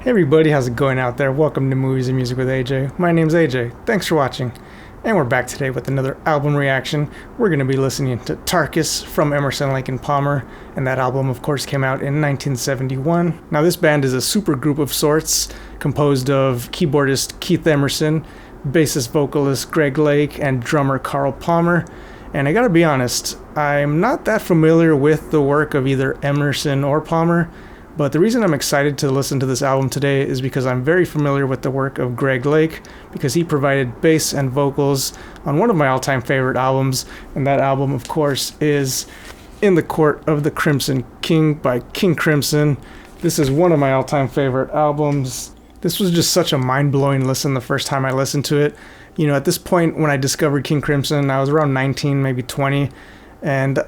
Hey everybody, how's it going out there? Welcome to Movies and Music with AJ. My name's AJ. Thanks for watching. And we're back today with another album reaction. We're going to be listening to Tarkus from Emerson, Palmer, and that album of course came out in 1971. Now this band is a supergroup of sorts, composed of keyboardist Keith Emerson, bassist vocalist Greg Lake, and drummer Carl Palmer. And I gotta be honest, I'm not that familiar with the work of either Emerson or Palmer, but the reason I'm excited to listen to this album today is because I'm very familiar with the work of Greg Lake, because he provided bass and vocals on one of my all-time favorite albums, and that album, of course, is In the Court of the Crimson King by King Crimson. This is one of my all-time favorite albums. This was just such a mind-blowing listen the first time I listened to it. You know, at this point when I discovered King Crimson, I was around 19, maybe 20, and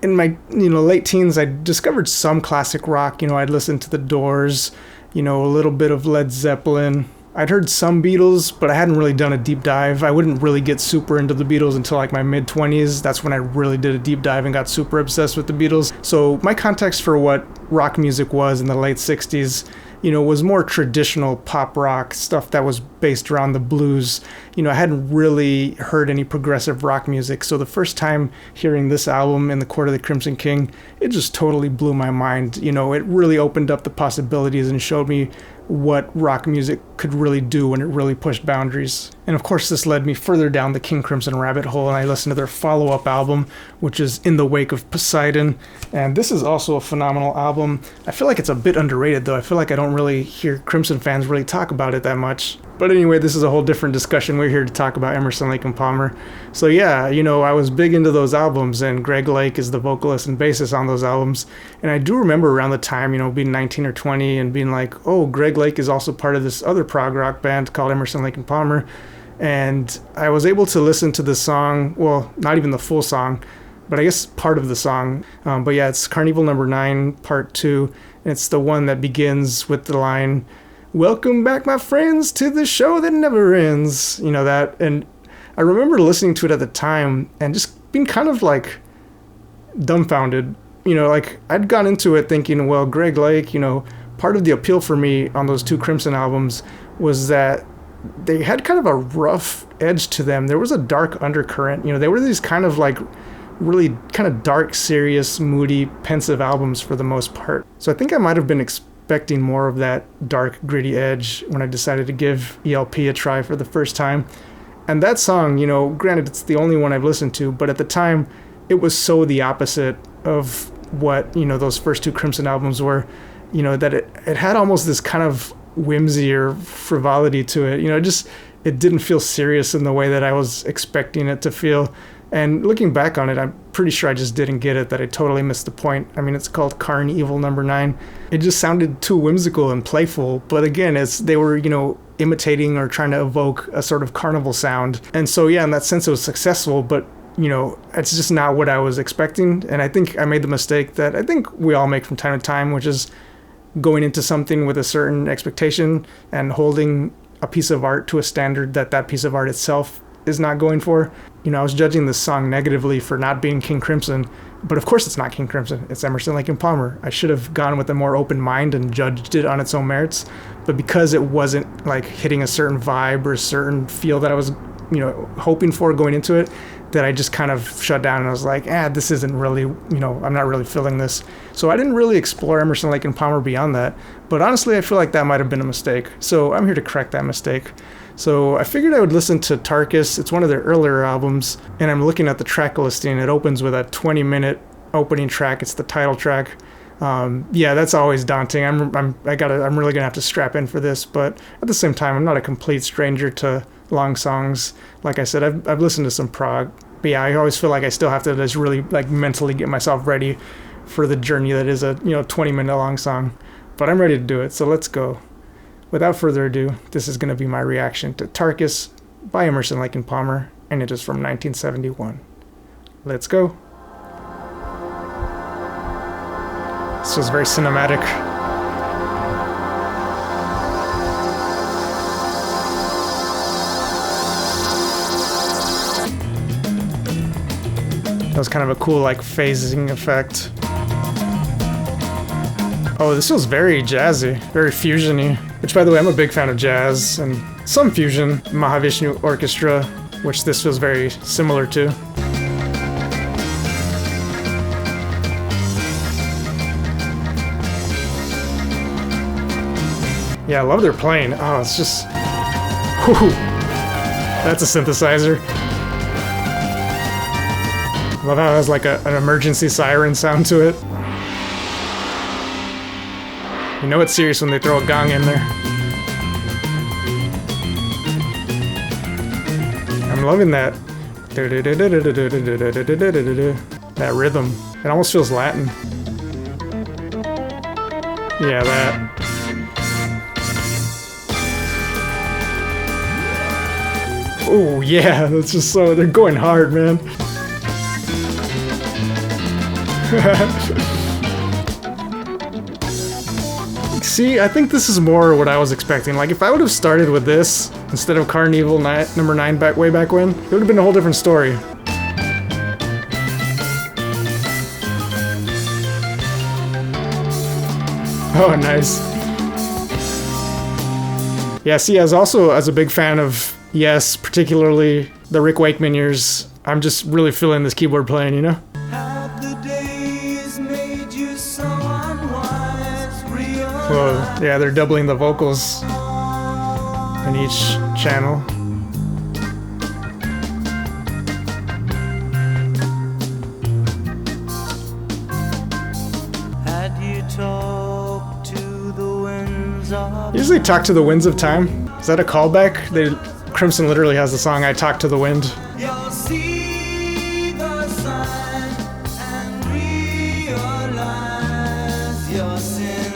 in my late teens, I discovered some classic rock. I'd listened to The Doors, a little bit of Led Zeppelin. I'd heard some Beatles, but I hadn't really done a deep dive. I wouldn't really get super into the Beatles until like my mid-20s. That's when I really did a deep dive and got super obsessed with the Beatles. So my context for what rock music was in the late 60s, was more traditional pop rock stuff that was based around the blues. I hadn't really heard any progressive rock music. So the first time hearing this album, In the Court of the Crimson King, it just totally blew my mind. It really opened up the possibilities and showed me what rock music could really do when it really pushed boundaries. And of course this led me further down the King Crimson rabbit hole, and I listened to their follow-up album, which is In the Wake of Poseidon, and this is also a phenomenal album. I feel like it's a bit underrated though. I feel like I don't really hear Crimson fans really talk about it that much. But anyway, this is a whole different discussion. We're here to talk about Emerson, Lake and Palmer. So yeah, I was big into those albums, and Greg Lake is the vocalist and bassist on those albums. And I do remember around the time, being 19 or 20 and being like, oh, Greg Lake is also part of this other prog rock band called Emerson, Lake and Palmer. And I was able to listen to the song, well, not even the full song, but I guess part of the song. But yeah, it's Karn Evil number 9, part 2. And it's the one that begins with the line, "Welcome back, my friends, to the show that never ends." That. And I remember listening to it at the time and just being kind of like dumbfounded. I'd gone into it thinking, well, Greg Lake, part of the appeal for me on those two Crimson albums was that they had kind of a rough edge to them. There was a dark undercurrent. They were these kind of like really kind of dark, serious, moody, pensive albums for the most part. So I think I might have been expecting more of that dark, gritty edge when I decided to give ELP a try for the first time. And that song, granted it's the only one I've listened to, but at the time it was so the opposite of what, those first two Crimson albums were, that it had almost this kind of whimsy or frivolity to it. It didn't feel serious in the way that I was expecting it to feel. And looking back on it, I'm pretty sure I just didn't get it, that I totally missed the point. I mean, it's called Karn Evil number 9. It just sounded too whimsical and playful. But again, they were, imitating or trying to evoke a sort of carnival sound. And so, yeah, in that sense, it was successful. But, it's just not what I was expecting. And I think I made the mistake that I think we all make from time to time, which is going into something with a certain expectation and holding a piece of art to a standard that piece of art itself is not going for. I was judging this song negatively for not being King Crimson, but of course it's not King Crimson. It's Emerson, Lake and Palmer. I should have gone with a more open mind and judged it on its own merits, but because it wasn't like hitting a certain vibe or a certain feel that I was, hoping for going into it, that I just kind of shut down and I was like, this isn't really, I'm not really feeling this. So I didn't really explore Emerson, Lake and Palmer beyond that, but honestly I feel like that might have been a mistake. So I'm here to correct that mistake. So I figured I would listen to Tarkus. It's one of their earlier albums, and I'm looking at the track listing. It opens with a 20-minute opening track. It's the title track. Yeah, that's always daunting. I'm really gonna have to strap in for this, but at the same time, I'm not a complete stranger to long songs. Like I said, I've listened to some prog, but yeah, I always feel like I still have to just really like mentally get myself ready for the journey that is a 20-minute long song. But I'm ready to do it, so let's go. Without further ado, this is going to be my reaction to Tarkus by Emerson, Lake and Palmer, and it is from 1971. Let's go. This was very cinematic. That was kind of a cool like phasing effect. Oh, this feels very jazzy, very fusion-y. which by the way, I'm a big fan of jazz and some fusion, Mahavishnu Orchestra, which this feels very similar to. Yeah, I love their playing. Oh, it's just... Whew. That's a synthesizer. Love how it has like an emergency siren sound to it. You know it's serious when they throw a gong in there. I'm loving that. That rhythm. It almost feels Latin. Yeah, that. Oh yeah, that's just so, they're going hard, man. See, I think this is more what I was expecting. Like, if I would have started with this instead of Karn Evil number 9 way back when, it would have been a whole different story. Oh, nice. Yeah, see, as a big fan of Yes, particularly the Rick Wakeman years, I'm just really feeling this keyboard playing, you know? Whoa, yeah, they're doubling the vocals in each channel. Usually Talk to the Winds of Time. Is that a callback? Crimson literally has the song I Talk to the Wind. You'll see the sign and realize your sin.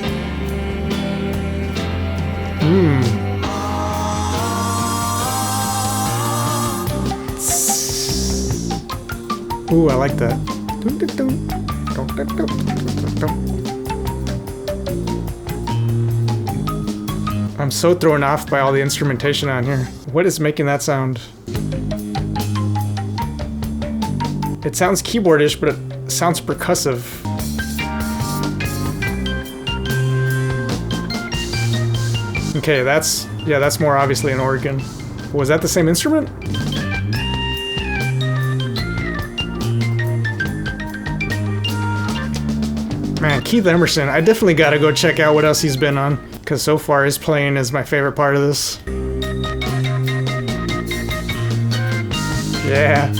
Ooh, I like that. I'm so thrown off by all the instrumentation on here. What is making that sound? It sounds keyboardish, but it sounds percussive. Okay, that's more obviously an organ. Was that the same instrument? Man, Keith Emerson, I definitely gotta go check out what else he's been on, because so far his playing is my favorite part of this. Yeah.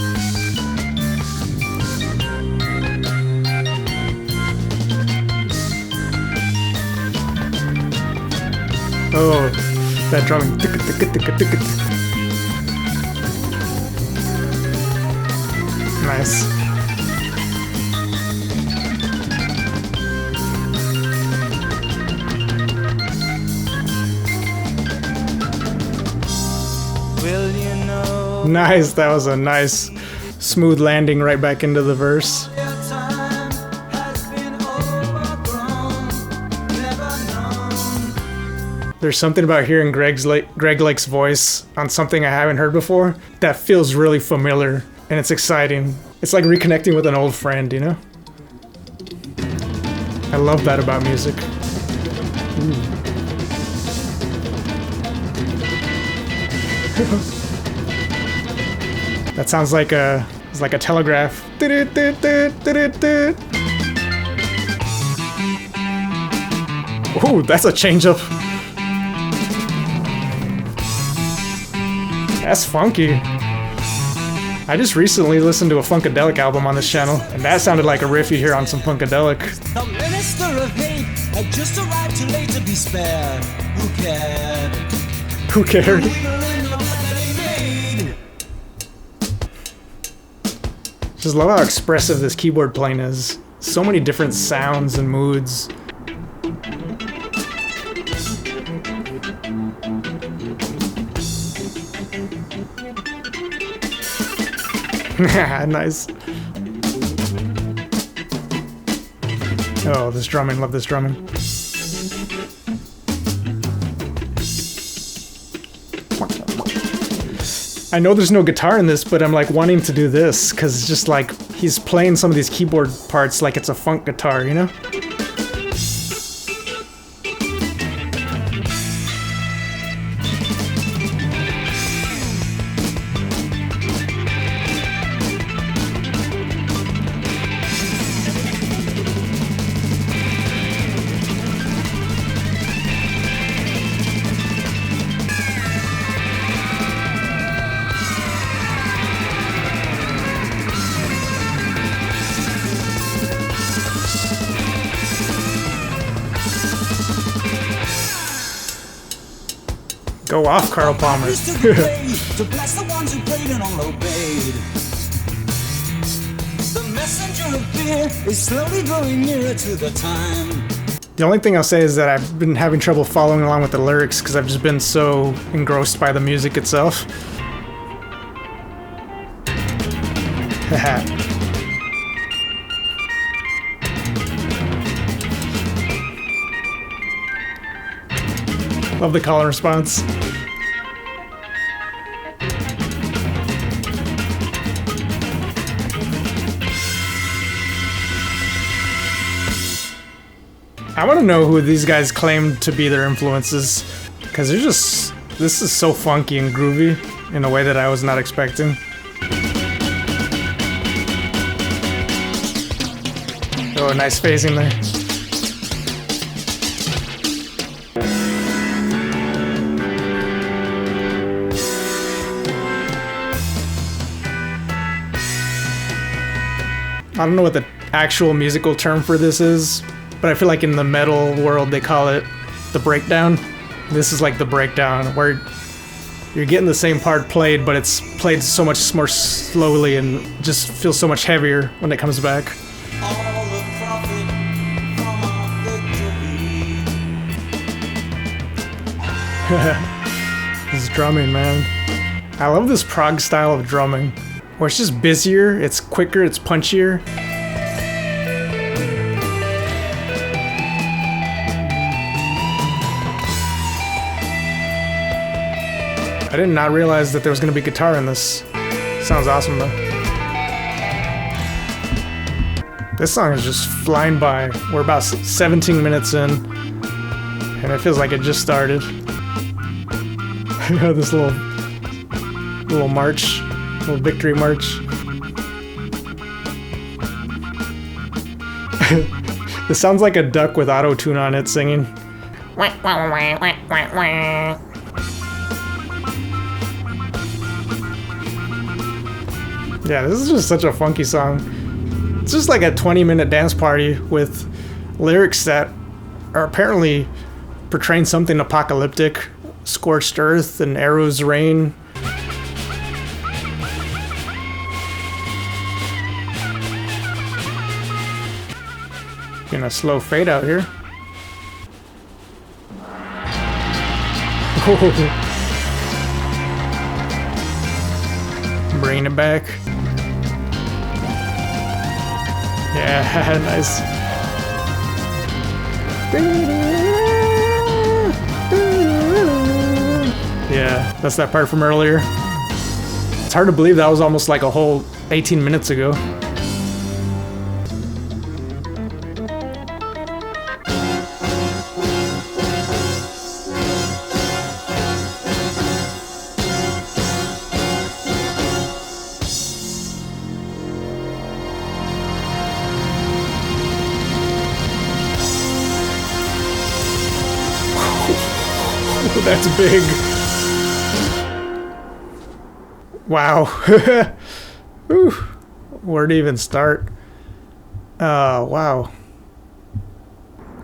Oh, that drumming. Nice. Nice, that was a nice smooth landing right back into the verse. There's something about hearing Greg Lake's voice on something I haven't heard before that feels really familiar, and it's exciting. It's like reconnecting with an old friend, you know? I love that about music. That sounds like it's like a telegraph. Ooh, that's a change up. That's funky. I just recently listened to a Funkadelic album on this channel, and that sounded like a riff you hear on some Funkadelic. The minister of hate had just arrived too late to be spared. Who cared? Who cared? Just love how expressive this keyboard playing is. So many different sounds and moods. Nice. Oh, this drumming, love this drumming. I know there's no guitar in this, but I'm like wanting to do this because it's just like he's playing some of these keyboard parts like it's a funk guitar, you know? Go off, Carl Palmer. To bless the ones who prayed and all obeyed. The messenger of fear is slowly growing nearer to the time. The only thing I'll say is that I've been having trouble following along with the lyrics because I've just been so engrossed by the music itself. Love the call and response. I want to know who these guys claim to be their influences, because they're just, this is so funky and groovy in a way that I was not expecting. Oh, nice phasing there. I don't know what the actual musical term for this is, but I feel like in the metal world they call it the breakdown. This is like the breakdown, where you're getting the same part played, but it's played so much more slowly and just feels so much heavier when it comes back. All the profit from our victory. This drumming, man. I love this prog style of drumming, where it's just busier, it's quicker, it's punchier. I did not realize that there was going to be guitar in this. Sounds awesome though. This song is just flying by. We're about 17 minutes in, and it feels like it just started. This little march, little victory march. This sounds like a duck with auto-tune on it singing. Yeah, this is just such a funky song. It's just like a 20-minute dance party with lyrics that are apparently portraying something apocalyptic. Scorched earth and arrows rain. Getting a slow fade out here. Bringing it back. Yeah, nice. Yeah, that's that part from earlier. It's hard to believe that was almost like a whole 18 minutes ago. That's big. Wow. Whew. Where to even start? Wow.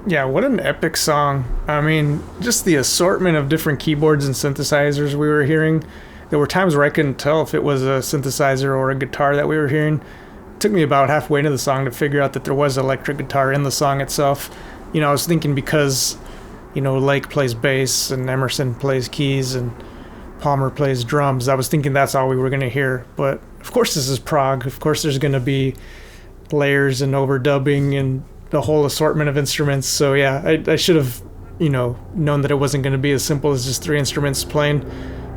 Yeah, what an epic song. I mean, just the assortment of different keyboards and synthesizers we were hearing. There were times where I couldn't tell if it was a synthesizer or a guitar that we were hearing. It took me about halfway into the song to figure out that there was electric guitar in the song itself. You know, I was thinking because, you know, Lake plays bass and Emerson plays keys and Palmer plays drums, I was thinking that's all we were going to hear. But of course this is prog. Of course there's going to be layers and overdubbing and the whole assortment of instruments. So yeah, I should have, you know, known that it wasn't going to be as simple as just 3 instruments playing.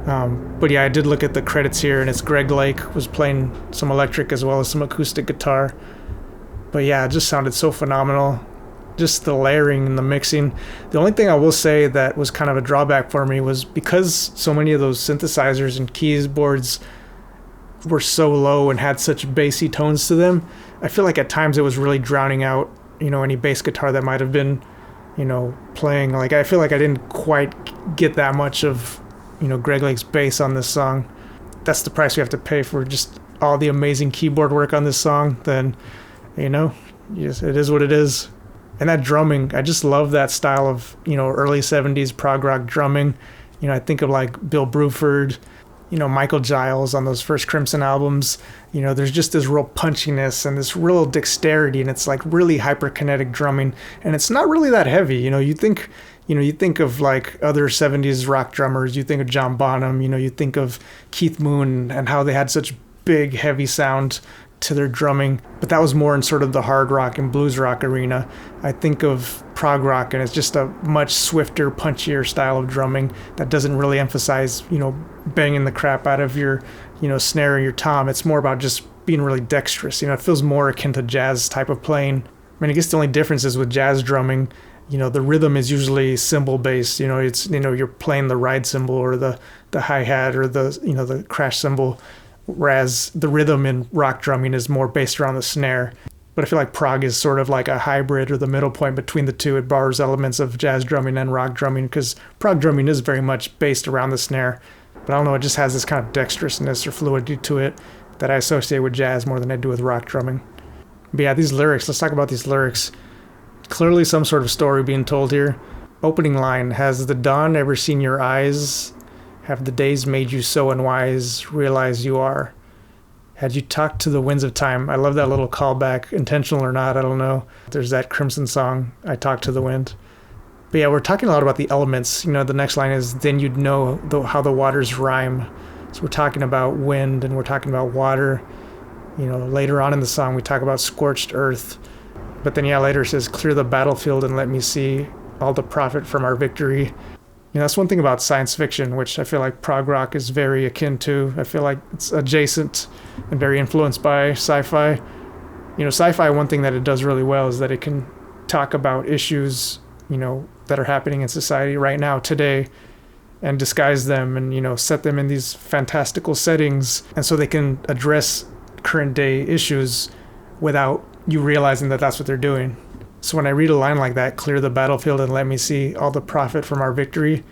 But yeah, I did look at the credits here, and it's Greg Lake was playing some electric as well as some acoustic guitar. But yeah, it just sounded so phenomenal. Just the layering and the mixing. The only thing I will say that was kind of a drawback for me was because so many of those synthesizers and keyboards were so low and had such bassy tones to them, I feel like at times it was really drowning out, you know, any bass guitar that might have been, you know, playing. Like, I feel like I didn't quite get that much of, you know, Greg Lake's bass on this song. That's the price we have to pay for just all the amazing keyboard work on this song. Then, you know, yes, it is what it is. And that drumming, I just love that style of, you know, early 70s prog rock drumming. You know, I think of like Bill Bruford, you know, Michael Giles on those first Crimson albums. You know, there's just this real punchiness and this real dexterity, and it's like really hyperkinetic drumming, and it's not really that heavy. You know, you think of like other 70s rock drummers, you think of John Bonham, you know, you think of Keith Moon and how they had such big, heavy sound to their drumming, but that was more in sort of the hard rock and blues rock arena. I think of prog rock, and it's just a much swifter, punchier style of drumming that doesn't really emphasize, you know, banging the crap out of your, you know, snare and your tom. It's more about just being really dexterous. You know, it feels more akin to jazz type of playing. I mean, I guess the only difference is with jazz drumming, you know, the rhythm is usually cymbal based. You know, it's, you know, you're playing the ride cymbal or the hi-hat or the, you know, the crash cymbal, whereas the rhythm in rock drumming is more based around the snare. But I feel like prog is sort of like a hybrid or the middle point between the two. It borrows elements of jazz drumming and rock drumming, because prog drumming is very much based around the snare. But I don't know, it just has this kind of dexterousness or fluidity to it that I associate with jazz more than I do with rock drumming. But yeah, these lyrics, let's talk about these lyrics. Clearly some sort of story being told here. Opening line, has the dawn ever seen your eyes? Have the days made you so unwise? Realize you are. Had you talked to the winds of time? I love that little callback, intentional or not, I don't know. There's that Crimson song, I Talk to the Wind. But yeah, we're talking a lot about the elements. You know, the next line is, then you'd know how the waters rhyme. So we're talking about wind and we're talking about water. You know, later on in the song, we talk about scorched earth. But then, yeah, later it says, clear the battlefield and let me see all the profit from our victory. You know, that's one thing about science fiction, which I feel like prog rock is very akin to. I feel like it's adjacent and very influenced by sci-fi. You know, sci-fi, one thing that it does really well is that it can talk about issues, you know, that are happening in society right now, today, and disguise them and, you know, set them in these fantastical settings. And so they can address current day issues without you realizing that that's what they're doing. So when I read a line like that, clear the battlefield and let me see all the profit from our victory.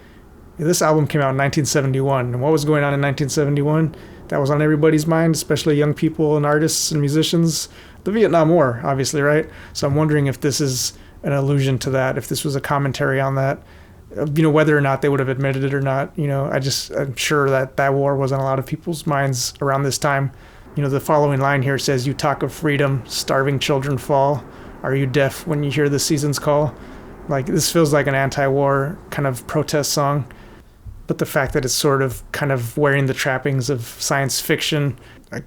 This album came out in 1971. And what was going on in 1971? That was on everybody's mind, especially young people and artists and musicians. The Vietnam War, obviously, right? So I'm wondering if this is an allusion to that, if this was a commentary on that, you know, whether or not they would have admitted it or not. You know, I'm sure that war was on a lot of people's minds around this time. You know, the following line here says, you talk of freedom, starving children fall. Are you deaf when you hear the season's call? Like, this feels like an anti-war kind of protest song. But the fact that it's sort of kind of wearing the trappings of science fiction,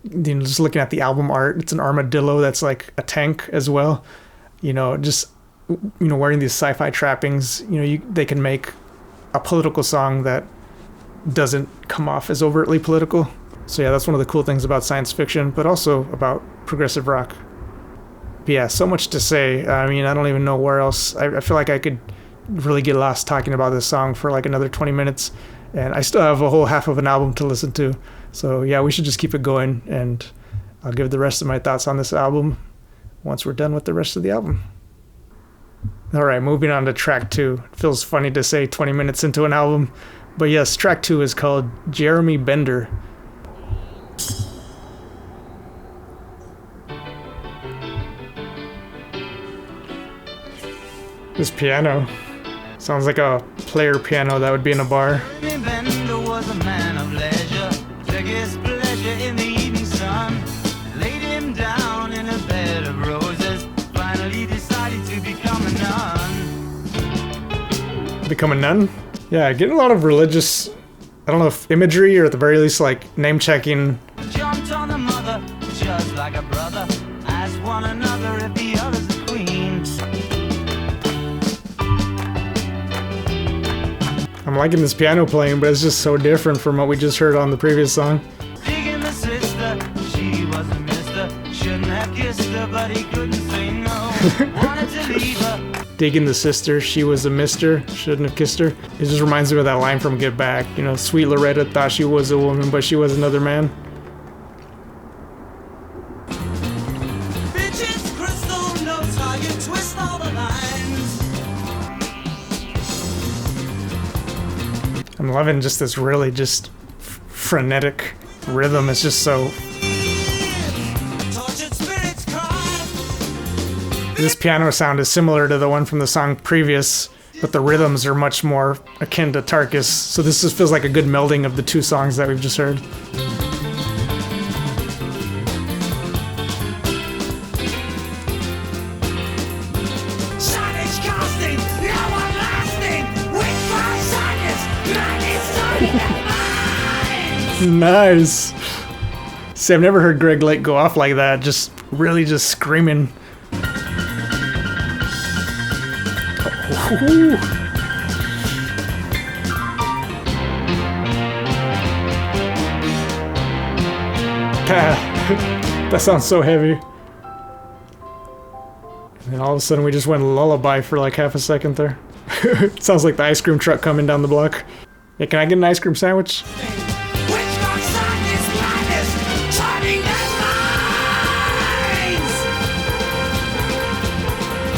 you know, just looking at the album art, it's an armadillo that's like a tank as well. You know, just, you know, wearing these sci-fi trappings, you know, they can make a political song that doesn't come off as overtly political. So yeah, that's one of the cool things about science fiction, but also about progressive rock. But yeah, so much to say. I mean, I don't even know where else. I feel like I could really get lost talking about this song for like another 20 minutes, and I still have a whole half of an album to listen to. So yeah, we should just keep it going, and I'll give the rest of my thoughts on this album once we're done with the rest of the album. All right, moving on to track 2. It feels funny to say 20 minutes into an album, but yes, track 2 is called Jeremy Bender. This piano sounds like a player piano that would be in a bar. Jeremy Bender was a man of leisure, took his pleasure in the evening sun, laid him down in a bed of roses, finally decided to become a nun. Become a nun? Yeah, getting a lot of religious, I don't know if imagery or at the very least like name checking. Jumped on the mother, just like a brother, asked one another if the other's a queen. I'm liking this piano playing, but it's just so different from what we just heard on the previous song. Digging the sister, she was a mister, shouldn't have kissed her, but he couldn't say no. Wanted to leave her. Digging the sister, she was a mister, shouldn't have kissed her. It just reminds me of that line from Get Back. You know, sweet Loretta thought she was a woman, but she was another man. Bitches, crystal knows how you twist all the lines. I'm loving just this really just frenetic rhythm. It's just so... Tortured spirits cry. This piano sound is similar to the one from the song previous. but the rhythms are much more akin to Tarkus. So this just feels like a good melding of the two songs that we've just heard. Nice. See, I've never heard Greg Lake go off like that. Just really just screaming. Ooh. That sounds so heavy. And all of a sudden we just went lullaby for like half a second there. It sounds like the ice cream truck coming down the block. Yeah, can I get an ice cream sandwich?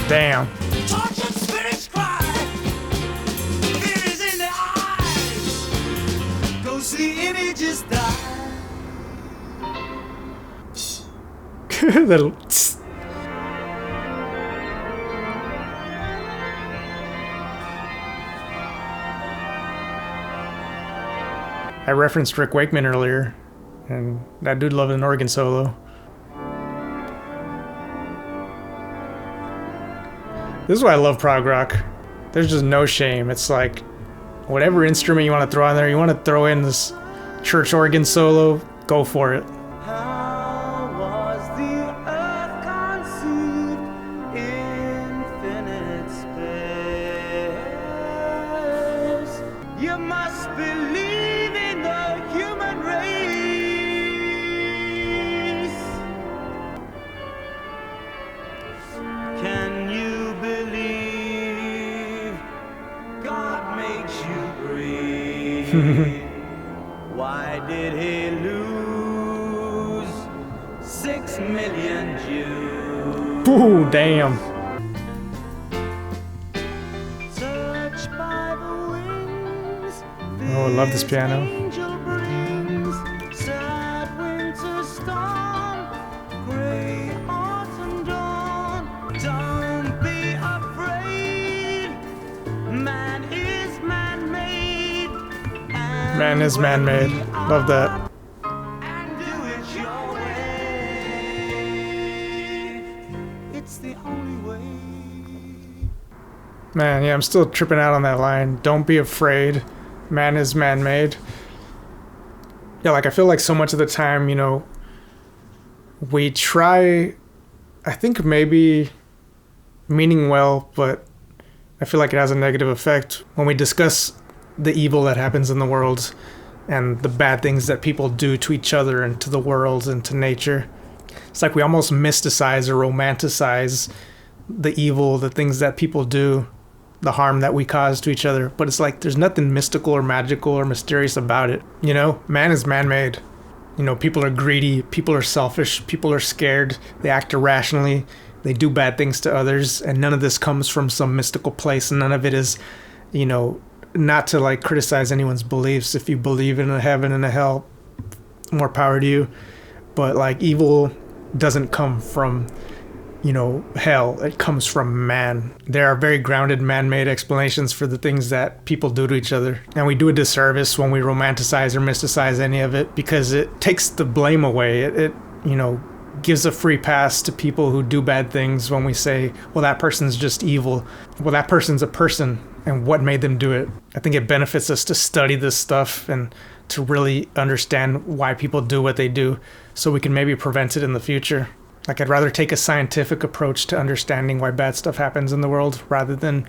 Damn. Tortured spirits cry. Fear is in their eyes. Ghostly images die. That'll. I referenced Rick Wakeman earlier, and that dude loved an organ solo. This is why I love prog rock. There's just no shame. It's like, whatever instrument you want to throw on there, you want to throw in this church organ solo, go for it. How was the earth conceived? Infinite space. You must believe in the human race. Can you believe God makes you breathe? Why did he lose 6 million Jews? Ooh, damn. Touched by the wings, Oh, I love this piano. angel brings sad winter storm, gray autumn dawn. Don't be afraid, man is man-made. Man is man-made. Love that. And do it your way. It's the only way. Man, yeah, I'm still tripping out on that line. Don't be afraid. Man is man-made. Yeah, like I feel like so much of the time, you know, we try, I think maybe meaning well, but I feel like it has a negative effect when we discuss the evil that happens in the world and the bad things that people do to each other and to the world and to nature. It's like we almost mysticize or romanticize the evil, the things that people do, the harm that we cause to each other. But it's like there's nothing mystical or magical or mysterious about it. You know, man is man-made. You know, people are greedy, people are selfish, people are scared, they act irrationally, they do bad things to others, and none of this comes from some mystical place, and none of it is, you know, not to like criticize anyone's beliefs. If you believe in a heaven and a hell, more power to you. But like evil doesn't come from, you know, hell. It comes from man. There are very grounded man-made explanations for the things that people do to each other. And we do a disservice when we romanticize or mysticize any of it because it takes the blame away. It you know, gives a free pass to people who do bad things when we say, well, that person's just evil. Well, that person's a person, and what made them do it? I think it benefits us to study this stuff and to really understand why people do what they do so we can maybe prevent it in the future. Like, I'd rather take a scientific approach to understanding why bad stuff happens in the world rather than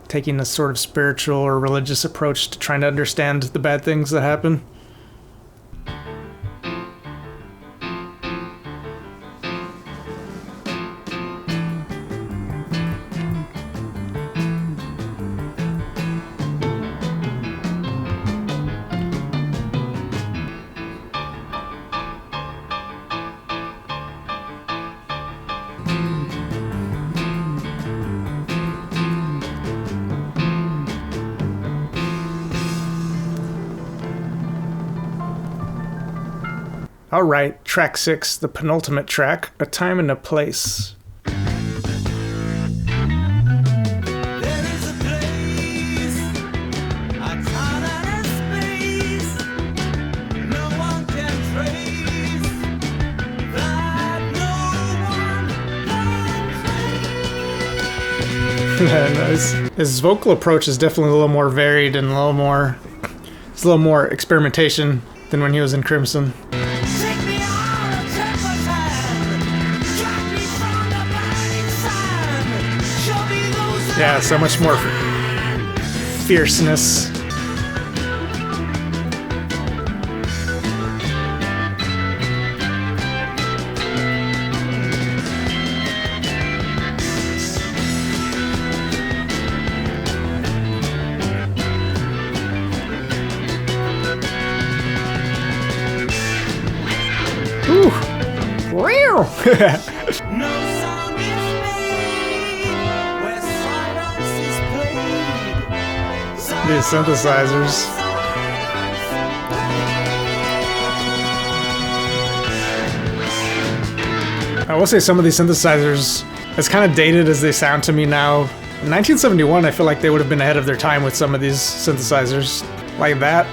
taking a sort of spiritual or religious approach to trying to understand the bad things that happen. All right, track 6, the penultimate track, A Time and a Place. There is a place Nice. His vocal approach is definitely a little more varied and it's a little more experimentation than when he was in Crimson. Yeah, so much more fierceness. Ooh. Wow. These synthesizers. I will say some of these synthesizers, as kind of dated as they sound to me now, in 1971 I feel like they would have been ahead of their time with some of these synthesizers. Like that.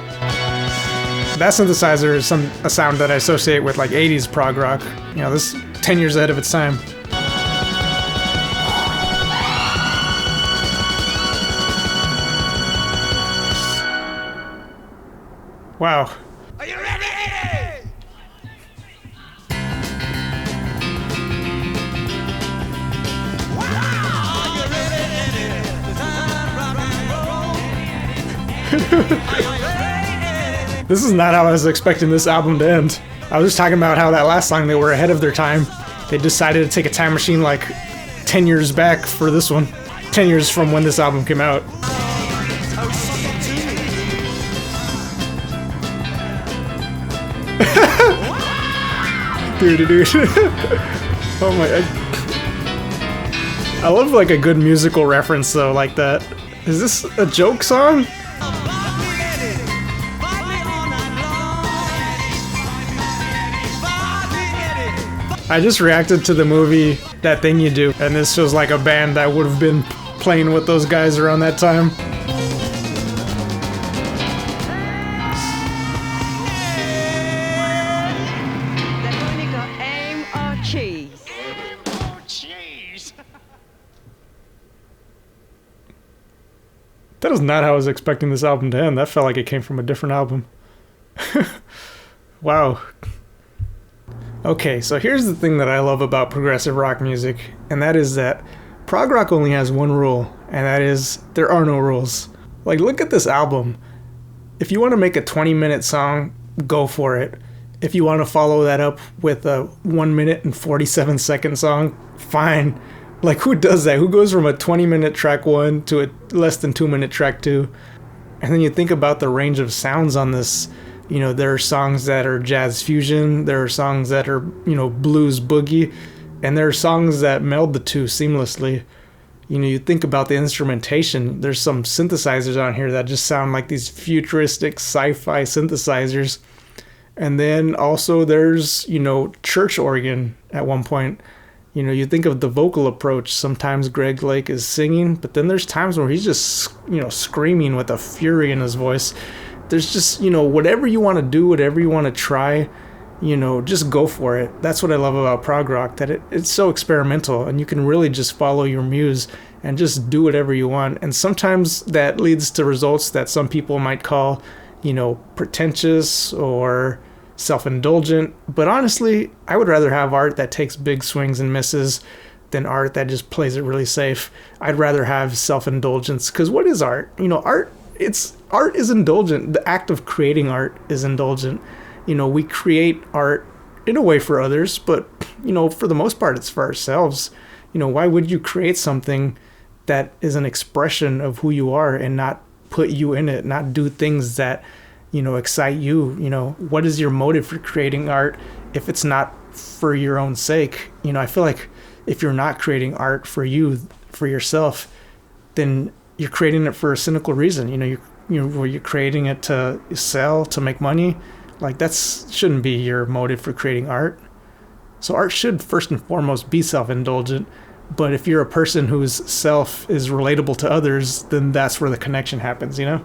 That synthesizer is a sound that I associate with like 80s prog rock. You know, this is 10 years ahead of its time. Wow. Are you ready, Eddie? Wow! Are you ready, Eddie? 'Cause I'm rock and roll. Are you ready, Eddie? This is not how I was expecting this album to end. I was just talking about how that last song, they were ahead of their time. They decided to take a time machine like 10 years back for this one. 10 years from when this album came out. Dude. Oh my. I love like a good musical reference though, like that. Is this a joke song? I just reacted to the movie That Thing You Do, and this was like a band that would have been playing with those guys around that time. That is not how I was expecting this album to end. That felt like it came from a different album. Wow. Okay, so here's the thing that I love about progressive rock music, and that is that prog rock only has one rule, and that is there are no rules. Like, look at this album. If you want to make a 20-minute song, go for it. If you want to follow that up with a 1 minute and 47-second song, fine. Like, who does that? Who goes from a 20-minute track 1 to a less than 2-minute track 2? And then you think about the range of sounds on this. You know, there are songs that are jazz fusion, there are songs that are, you know, blues boogie, and there are songs that meld the two seamlessly. You know, you think about the instrumentation, there's some synthesizers on here that just sound like these futuristic sci-fi synthesizers. And then also there's, you know, church organ at one point. You know, you think of the vocal approach. Sometimes Greg Lake is singing, but then there's times where he's just, you know, screaming with a fury in his voice. There's just, you know, whatever you want to do, whatever you want to try, you know, just go for it. That's what I love about prog rock, that it's so experimental, and you can really just follow your muse and just do whatever you want. And sometimes that leads to results that some people might call, you know, pretentious or self-indulgent. But honestly, I would rather have art that takes big swings and misses than art that just plays it really safe. I'd rather have self-indulgence, because what is art? You know, art is indulgent. The act of creating art is indulgent. You know, we create art in a way for others, but, you know, for the most part, it's for ourselves. You know, why would you create something that is an expression of who you are and not put you in it, not do things that, you know, excite you? You know, what is your motive for creating art if it's not for your own sake? You know, I feel like if you're not creating art for you, for yourself, then you're creating it for a cynical reason. You know, you're creating it to sell, to make money. Like, shouldn't be your motive for creating art. So art should first and foremost be self-indulgent. But if you're a person whose self is relatable to others, then that's where the connection happens, you know?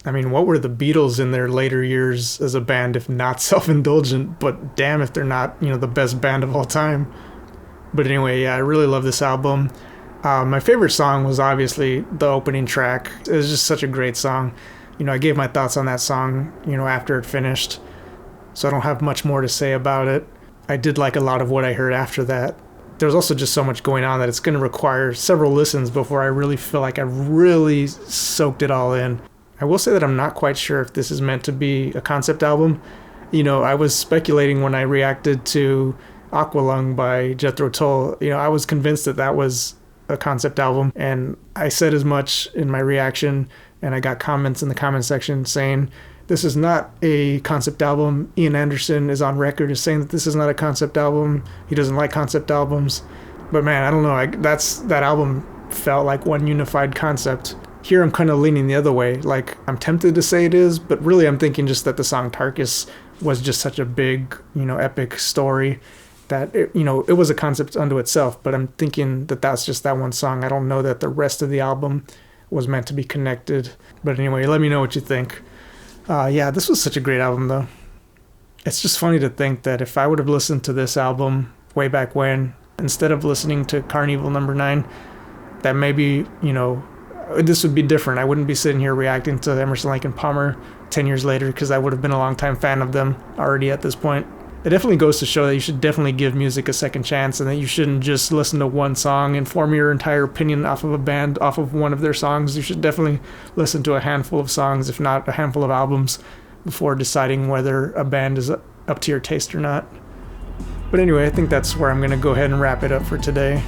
I mean, what were the Beatles in their later years as a band if not self-indulgent? But damn if they're not, you know, the best band of all time. But anyway, yeah, I really love this album. My favorite song was obviously the opening track. It was just such a great song. I gave my thoughts on that song, after it finished, so I don't have much more to say about it. I did like a lot of what I heard after that. There's also just so much going on that it's going to require several listens before I really feel like I really soaked it all in. I will say that I'm not quite sure if this is meant to be a concept album. I was speculating when I reacted to Aqualung by Jethro Tull. I was convinced that that was a concept album, and I said as much in my reaction, and I got comments in the comment section saying this is not a concept album. Ian Anderson is on record as saying that this is not a concept album. He doesn't like concept albums. But man, I don't know. That album felt like one unified concept. Here I'm kind of leaning the other way. Like, I'm tempted to say it is, but really I'm thinking just that the song Tarkus was just such a big, epic story that, it was a concept unto itself. But I'm thinking that that's just that one song. I don't know that the rest of the album was meant to be connected. But anyway, let me know what you think. Yeah, this was such a great album, though. It's just funny to think that if I would have listened to this album way back when, instead of listening to Karn Evil number 9, that maybe, this would be different. I wouldn't be sitting here reacting to Emerson, Lake and Palmer 10 years later, because I would have been a longtime fan of them already at this point. It definitely goes to show that you should definitely give music a second chance, and that you shouldn't just listen to one song and form your entire opinion off of a band, off of one of their songs. You should definitely listen to a handful of songs, if not a handful of albums, before deciding whether a band is up to your taste or not. But anyway, I think that's where I'm going to go ahead and wrap it up for today.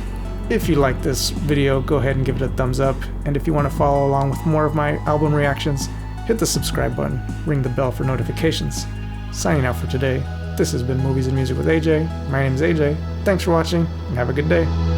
If you like this video, go ahead and give it a thumbs up. And if you want to follow along with more of my album reactions, hit the subscribe button, ring the bell for notifications. Signing out for today. This has been Movies and Music with AJ. My name is AJ. Thanks for watching, and have a good day.